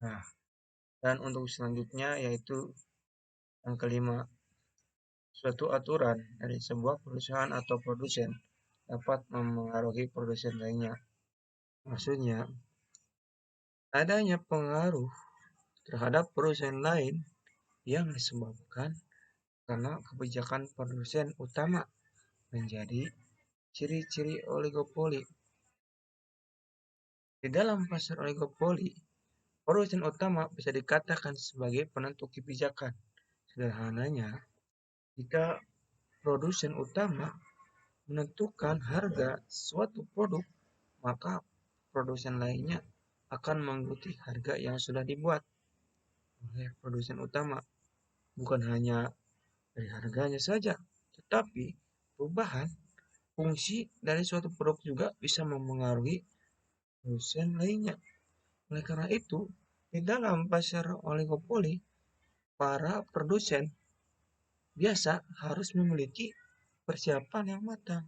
Nah, dan untuk selanjutnya yaitu yang kelima, suatu aturan dari sebuah perusahaan atau produsen dapat memengaruhi produsen lainnya. Maksudnya, adanya pengaruh terhadap perusahaan lain yang disebabkan karena kebijakan produsen utama menjadi ciri-ciri oligopoli. Di dalam pasar oligopoli, produsen utama bisa dikatakan sebagai penentu kebijakan. Sederhananya, jika produsen utama menentukan harga suatu produk, maka produsen lainnya akan mengikuti harga yang sudah dibuat oleh produsen utama. Bukan hanya dari harganya saja, tetapi perubahan fungsi dari suatu produk juga bisa memengaruhi produsen lainnya. Oleh karena itu, di dalam pasar oligopoli, para produsen biasa harus memiliki persiapan yang matang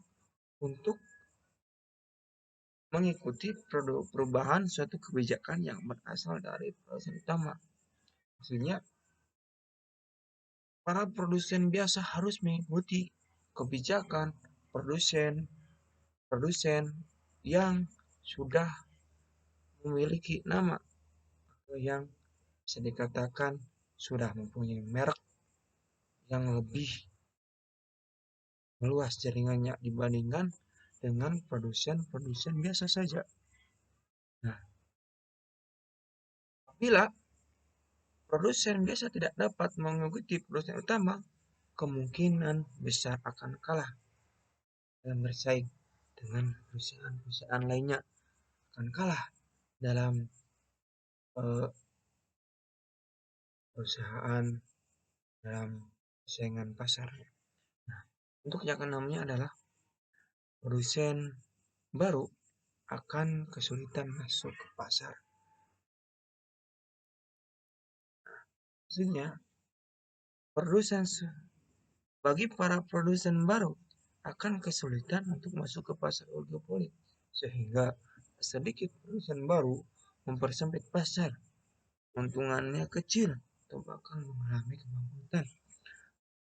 untuk mengikuti perubahan suatu kebijakan yang berasal dari produsen utama. Maksudnya, para produsen biasa harus mengikuti kebijakan produsen produsen yang sudah memiliki nama atau yang bisa dikatakan sudah mempunyai merek yang lebih meluas jaringannya dibandingkan dengan produsen-produsen biasa saja. Nah, apabila produsen biasa tidak dapat mengikuti produsen utama, kemungkinan besar akan kalah dalam bersaing dengan perusahaan-perusahaan lainnya, akan kalah dalam uh, perusahaan dalam persaingan pasar. Nah, untuk yang keenamnya adalah produsen baru akan kesulitan masuk ke pasar. Maksudnya, produsen bagi para produsen baru akan kesulitan untuk masuk ke pasar oligopoli, sehingga sedikit produsen baru mempersempit pasar, keuntungannya kecil atau bahkan mengalami kebangkrutan.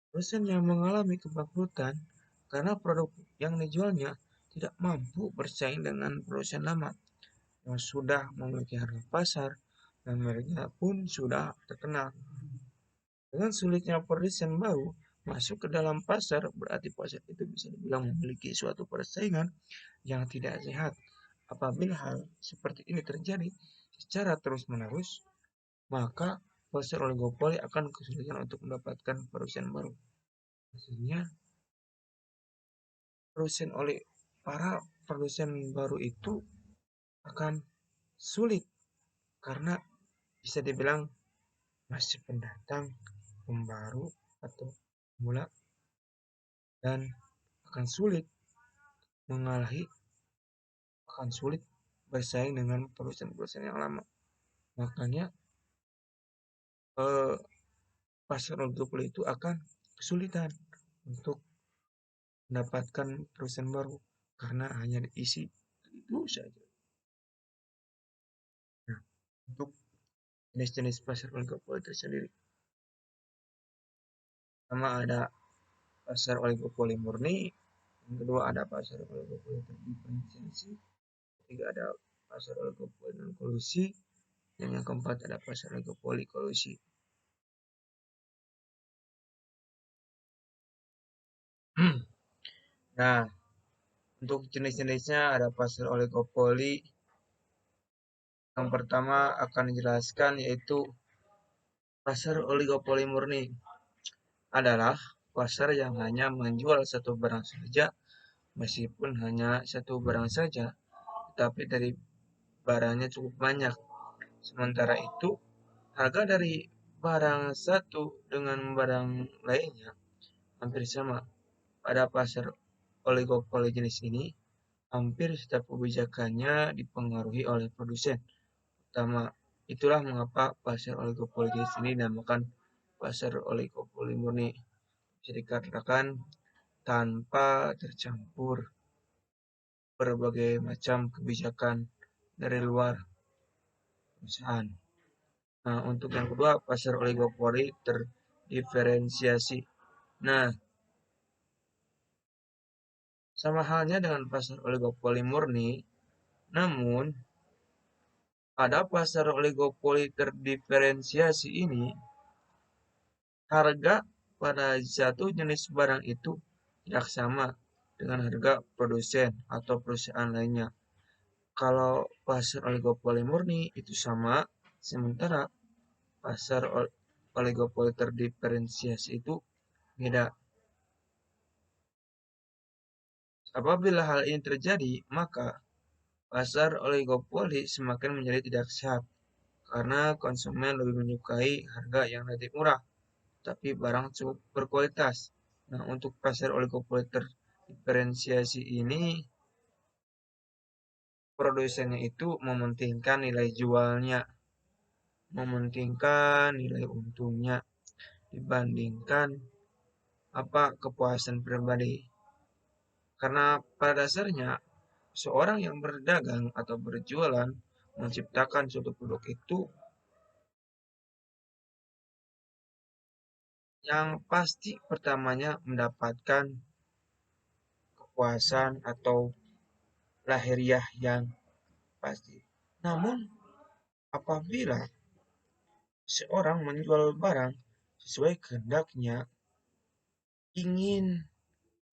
Produsen yang mengalami kebangkrutan karena produk yang dijualnya tidak mampu bersaing dengan produsen lama yang sudah memiliki harga pasar dan mereknya pun sudah terkenal. Dengan sulitnya produsen baru masuk ke dalam pasar, berarti pasar itu bisa dibilang memiliki suatu persaingan yang tidak sehat. Apabila hal seperti ini terjadi secara terus-menerus, maka pasar oligopoli akan kesulitan untuk mendapatkan produsen baru. Maksudnya, para produsen baru itu akan sulit karena bisa dibilang masih pendatang, pembaru atau pemula, dan akan sulit mengalahi akan sulit bersaing dengan perusahaan-perusahaan yang lama. Makanya eh, pasar oligopoli itu akan kesulitan untuk mendapatkan perusahaan baru karena hanya diisi itu saja. Nah, untuk jenis-jenis pasar oligopoli tersendiri, pertama ada pasar oligopoli murni, yang kedua ada pasar oligopoli terdiferensiasi, ketiga ada pasar oligopoli non kolusi, dan yang keempat ada pasar oligopoli kolusi. Nah, untuk jenis-jenisnya ada pasar oligopoli. Yang pertama akan dijelaskan yaitu pasar oligopoli murni adalah pasar yang hanya menjual satu barang saja, meskipun hanya satu barang saja, tapi dari barangnya cukup banyak. Sementara itu, harga dari barang satu dengan barang lainnya hampir sama. Pada pasar oligopoli jenis ini, hampir setiap kebijakannya dipengaruhi oleh produsen utama. Itulah mengapa pasar oligopoli jenis ini dinamakan pasar oligopoli murni. Bisa dikatakan tanpa tercampur berbagai macam kebijakan dari luar perusahaan. Nah, untuk yang kedua, pasar oligopoli terdiferensiasi. Nah, sama halnya dengan pasar oligopoli murni, namun pada pasar oligopoli terdiferensiasi ini, harga pada satu jenis barang itu tidak sama dengan harga produsen atau perusahaan lainnya. Kalau pasar oligopoli murni itu sama, sementara pasar oligopoli terdiferensiasi itu beda. Apabila hal ini terjadi, maka pasar oligopoli semakin menjadi tidak sehat karena konsumen lebih menyukai harga yang relatif murah, tapi barang cukup berkualitas. Nah, untuk pasar oligopoli terdiferensiasi ini, produsennya itu mementingkan nilai jualnya, mementingkan nilai untungnya dibandingkan kepuasan pribadi. Karena pada dasarnya seorang yang berdagang atau berjualan menciptakan suatu produk itu yang pasti pertamanya mendapatkan kepuasan atau lahiriah yang pasti. Namun apabila seorang menjual barang sesuai kehendaknya, ingin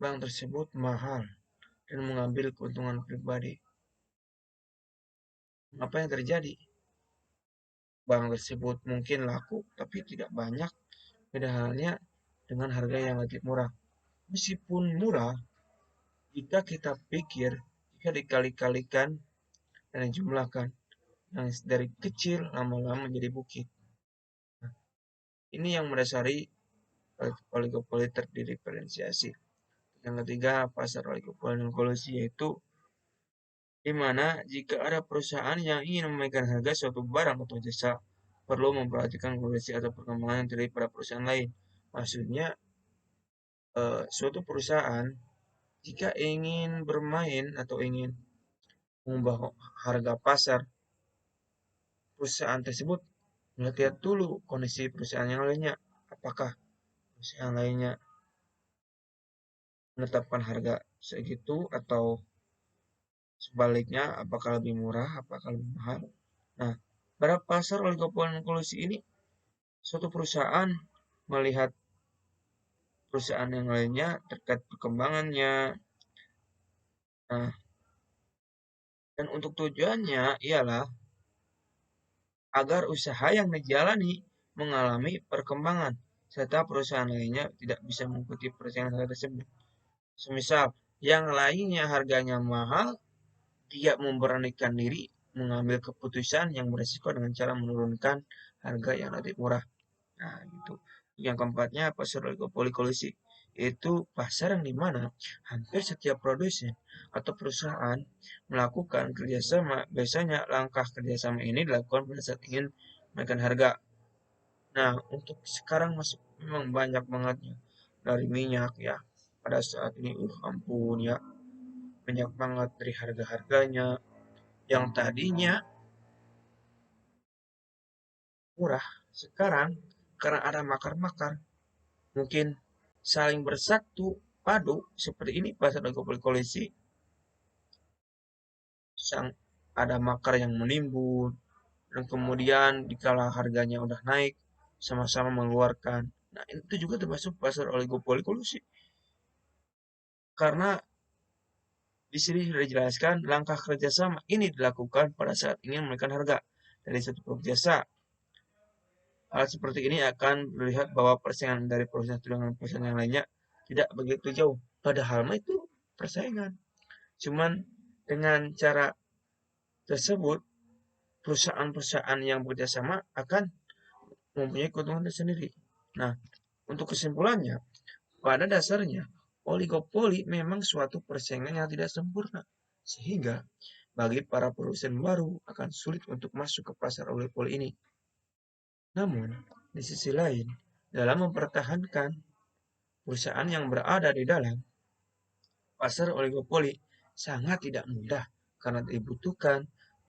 barang tersebut mahal dan mengambil keuntungan pribadi, apa yang terjadi? Barang tersebut mungkin laku, tapi tidak banyak. Beda halnya dengan harga yang relatif murah. Meskipun murah, jika kita pikir, jika dikali-kalikan dan dijumlahkan, yang dari kecil lama-lama menjadi bukit. Nah, ini yang mendasari oligopoli terdiferensiasi. Yang ketiga, pasar oligopoli non kolusi, yaitu di mana jika ada perusahaan yang ingin memegang harga suatu barang atau jasa, perlu memperhatikan kondisi atau perkembangan yang terjadi pada perusahaan lain. Maksudnya, suatu perusahaan jika ingin bermain atau ingin mengubah harga pasar perusahaan tersebut, melihat dulu kondisi perusahaan yang lainnya. Apakah perusahaan lainnya menetapkan harga segitu atau sebaliknya, apakah lebih murah, apakah lebih mahal. Nah, pada pasar oligopoli non kolusi ini, suatu perusahaan melihat perusahaan yang lainnya terkait perkembangannya. Nah, dan untuk tujuannya ialah agar usaha yang dijalani mengalami perkembangan, serta perusahaan lainnya tidak bisa mengikuti persaingan harga tersebut. Semisal, yang lainnya harganya mahal, dia memberanikan diri mengambil keputusan yang beresiko dengan cara menurunkan harga yang lebih murah. Nah, itu. Yang keempatnya, pasar oligopoli kolusi. Itu pasar yang dimana hampir setiap produsen atau perusahaan melakukan kerjasama. Biasanya langkah kerjasama ini dilakukan pada saat ingin menaikkan harga. Nah, untuk sekarang masih memang banyak banget ya dari minyak ya. Pada saat ini, ampun ya, banyak banget dari harga-harganya yang tadinya murah, sekarang karena ada makar-makar, mungkin saling bersatu padu seperti ini pasar oligopoli sang ada makar yang menimbun dan kemudian dikala harganya udah naik sama-sama mengeluarkan. Nah, itu juga termasuk pasar oligopoli kolusi. Karena di sini sudah dijelaskan langkah kerjasama ini dilakukan pada saat ingin menaikkan harga dari satu produk jasa. Hal seperti ini akan melihat bahwa persaingan dari perusahaan satu dengan perusahaan yang lainnya tidak begitu jauh. Padahal mah itu persaingan. Cuman dengan cara tersebut, perusahaan-perusahaan yang bekerjasama akan mempunyai keuntungan tersendiri. Nah, untuk kesimpulannya, pada dasarnya, oligopoli memang suatu persaingan yang tidak sempurna. Sehingga, bagi para produsen baru akan sulit untuk masuk ke pasar oligopoli ini. Namun, di sisi lain, dalam mempertahankan perusahaan yang berada di dalam pasar oligopoli sangat tidak mudah karena dibutuhkan